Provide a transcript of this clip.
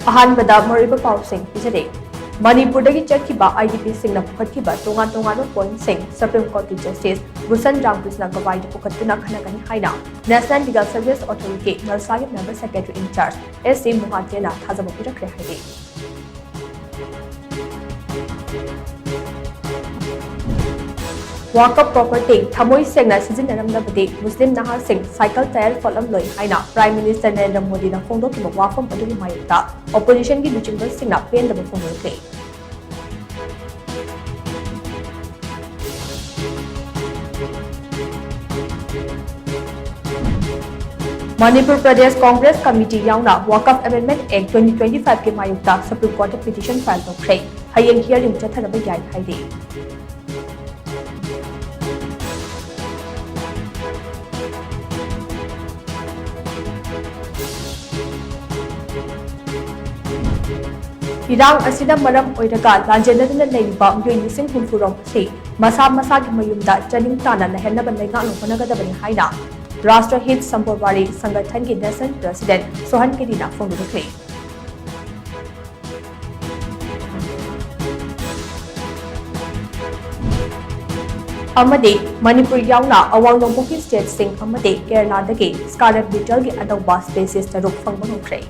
अहानबदा मरिबा पाउसिंग पिजरे मणिपुर चटखिबा IDP सिंगना पुखतखिबा तोंगान पॉइंट सिंह सुप्रीम कोर्ट की जस्टिस भूषण रामकृष्ण गवाईद पुखतुना खनगनी हाइना नेशनल लीगल सर्विस अथॉरिटी नलसागी मेंबर सेक्रेटरी इंचार्ज SC मुहातेना थाजब पिरखरे हाइदे Walk-up property Thamoi Sengna Sizinarambadi Muslim Nahar Singh cycle tire folam loi haina Prime Minister Narendra Modi na phongdo ki wafam aduri mayukta opposition ki luchingba singna pen da phongdo Manipur Pradesh Congress Committee yauna Walk-up Amendment Act 2025 ki mayukta Supreme Court petition file tokre hayeng hearing chathanaba yai haide Irang asida maram oiraga lanjenaduna leiba myoy lising humfurom si masa masagi mayumda chaning tana nahenna banlega lokonagadabani haina Rashtra Hit Sampurwari Sangathan ki National President Sohan Kedina phongdukre Amade Manipur yauna awang nongpoki state sing amade Kerala dagi scarlet beetle gi adawba species taruk phangbanokre